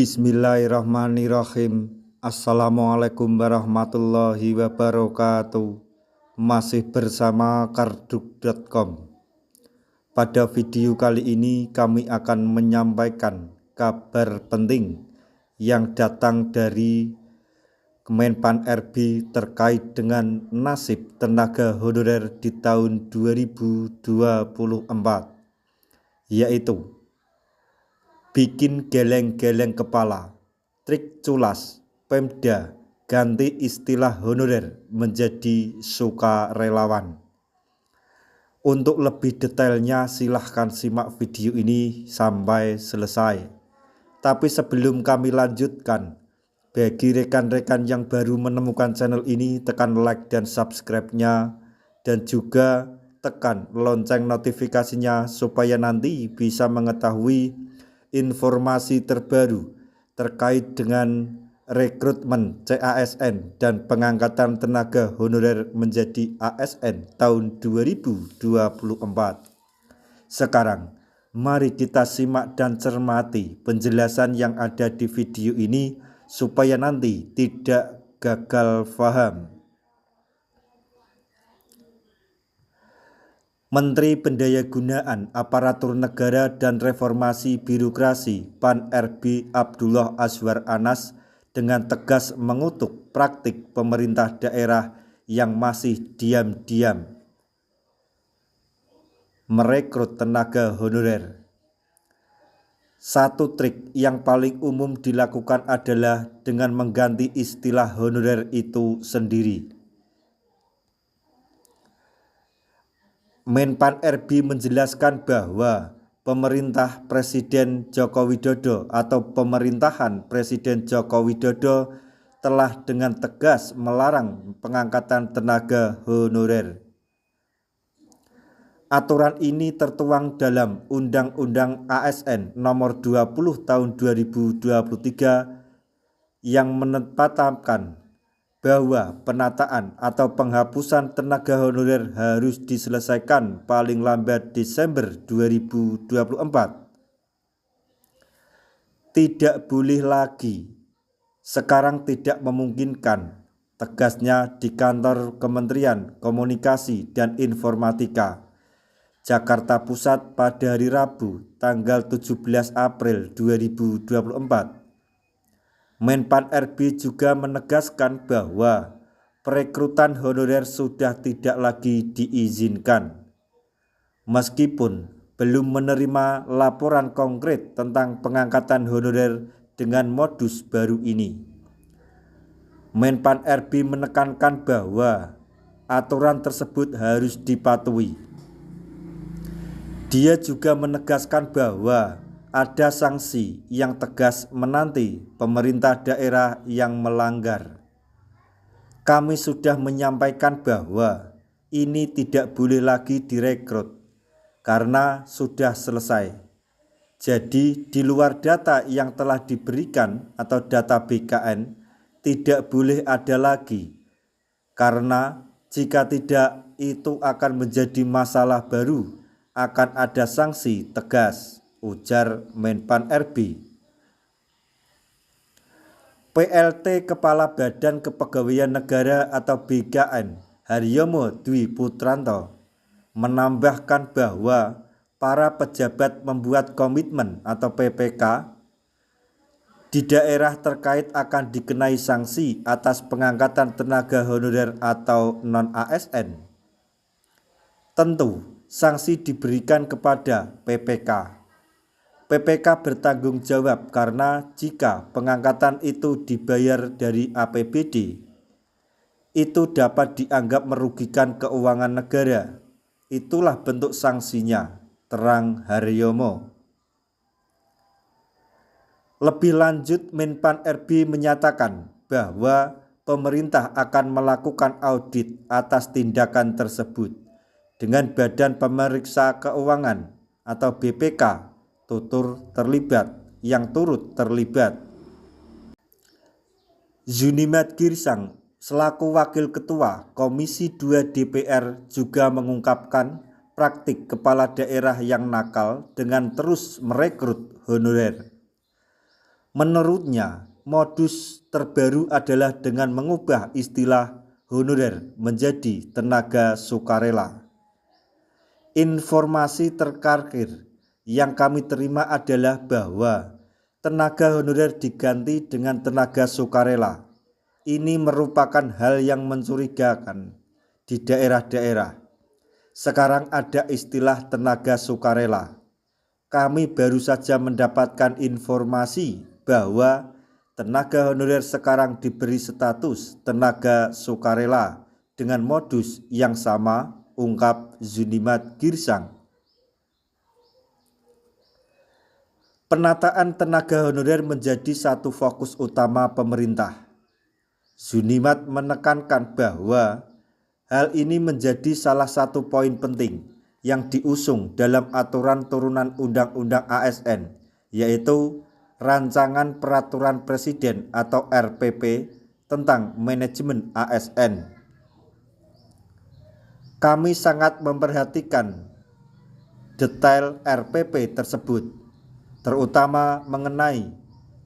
Bismillahirrahmanirrahim. Assalamualaikum warahmatullahi wabarakatuh. Masih bersama karduk.com. Pada video kali ini kami akan menyampaikan kabar penting yang datang dari Kemenpan RB terkait dengan nasib tenaga honorer di tahun 2024, yaitu bikin geleng-geleng kepala, trik culas, Pemda ganti istilah honorer menjadi sukarelawan. Untuk lebih detailnya silahkan simak video ini sampai selesai. Tapi sebelum kami lanjutkan, bagi rekan-rekan yang baru menemukan channel ini, tekan like dan subscribe-nya, dan juga tekan lonceng notifikasinya supaya nanti bisa mengetahui informasi terbaru terkait dengan rekrutmen CASN dan pengangkatan tenaga honorer menjadi ASN tahun 2024. Sekarang, mari kita simak dan cermati penjelasan yang ada di video ini supaya nanti tidak gagal paham. Menteri Pendayagunaan Aparatur Negara dan Reformasi Birokrasi PAN RB Abdullah Azwar Anas dengan tegas mengutuk praktik pemerintah daerah yang masih diam-diam merekrut tenaga honorer. Satu trik yang paling umum dilakukan adalah dengan mengganti istilah honorer itu sendiri. Menpan RB menjelaskan bahwa pemerintah Presiden Joko Widodo atau pemerintahan Presiden Joko Widodo telah dengan tegas melarang pengangkatan tenaga honorer. Aturan ini tertuang dalam Undang-Undang ASN Nomor 20 Tahun 2023 yang menetapkan bahwa penataan atau penghapusan tenaga honorer harus diselesaikan paling lambat Desember 2024. Tidak boleh lagi, sekarang tidak memungkinkan, tegasnya di kantor Kementerian Komunikasi dan Informatika, Jakarta Pusat pada hari Rabu, tanggal 17 April 2024. Menpan RB juga menegaskan bahwa perekrutan honorer sudah tidak lagi diizinkan. Meskipun belum menerima laporan konkret tentang pengangkatan honorer dengan modus baru ini, Menpan RB menekankan bahwa aturan tersebut harus dipatuhi. Dia juga menegaskan bahwa ada sanksi yang tegas menanti pemerintah daerah yang melanggar. Kami sudah menyampaikan bahwa ini tidak boleh lagi direkrut karena sudah selesai. Jadi di luar data yang telah diberikan atau data BKN tidak boleh ada lagi, karena jika tidak itu akan menjadi masalah baru, akan ada sanksi tegas, ujar Menpan RB. PLT Kepala Badan Kepegawaian Negara atau BKN Haryomo Dwi Putranto menambahkan bahwa para pejabat membuat komitmen atau PPK di daerah terkait akan dikenai sanksi atas pengangkatan tenaga honorer atau non-ASN. Tentu sanksi diberikan kepada PPK. PPK bertanggung jawab karena jika pengangkatan itu dibayar dari APBD, itu dapat dianggap merugikan keuangan negara. Itulah bentuk sanksinya, terang Haryomo. Lebih lanjut, Menpan RB menyatakan bahwa pemerintah akan melakukan audit atas tindakan tersebut dengan Badan Pemeriksa Keuangan atau BPK yang turut terlibat. Zunimat Girsang selaku Wakil Ketua Komisi 2 DPR juga mengungkapkan praktik kepala daerah yang nakal dengan terus merekrut honorer. Menurutnya, modus terbaru adalah dengan mengubah istilah honorer menjadi tenaga sukarela. Informasi terakhir yang kami terima adalah bahwa tenaga honorer diganti dengan tenaga sukarela. Ini merupakan hal yang mencurigakan di daerah-daerah. Sekarang ada istilah tenaga sukarela. Kami baru saja mendapatkan informasi bahwa tenaga honorer sekarang diberi status tenaga sukarela dengan modus yang sama, ungkap Zunimat Girsang. Penataan tenaga honorer menjadi satu fokus utama pemerintah. Zunimat menekankan bahwa hal ini menjadi salah satu poin penting yang diusung dalam aturan turunan Undang-Undang ASN, yaitu Rancangan Peraturan Presiden atau RPP tentang manajemen ASN. Kami sangat memperhatikan detail RPP tersebut, terutama mengenai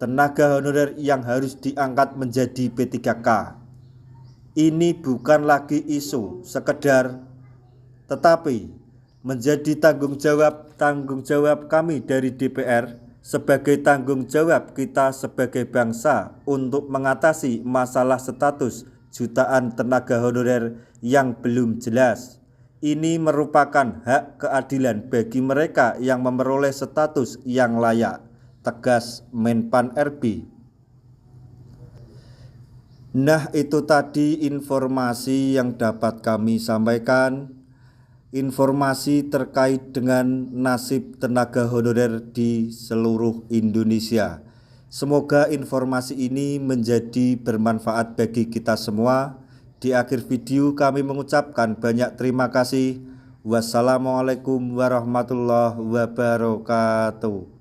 tenaga honorer yang harus diangkat menjadi P3K. Ini bukan lagi isu sekedar, tetapi menjadi tanggung jawab kami dari DPR sebagai tanggung jawab kita sebagai bangsa untuk mengatasi masalah status jutaan tenaga honorer yang belum jelas. Ini merupakan hak keadilan bagi mereka yang memperoleh status yang layak, tegas Menpan RB. Nah, itu tadi informasi yang dapat kami sampaikan. Informasi terkait dengan nasib tenaga honorer di seluruh Indonesia. Semoga informasi ini menjadi bermanfaat bagi kita semua. Di akhir video kami mengucapkan banyak terima kasih. Wassalamualaikum warahmatullahi wabarakatuh.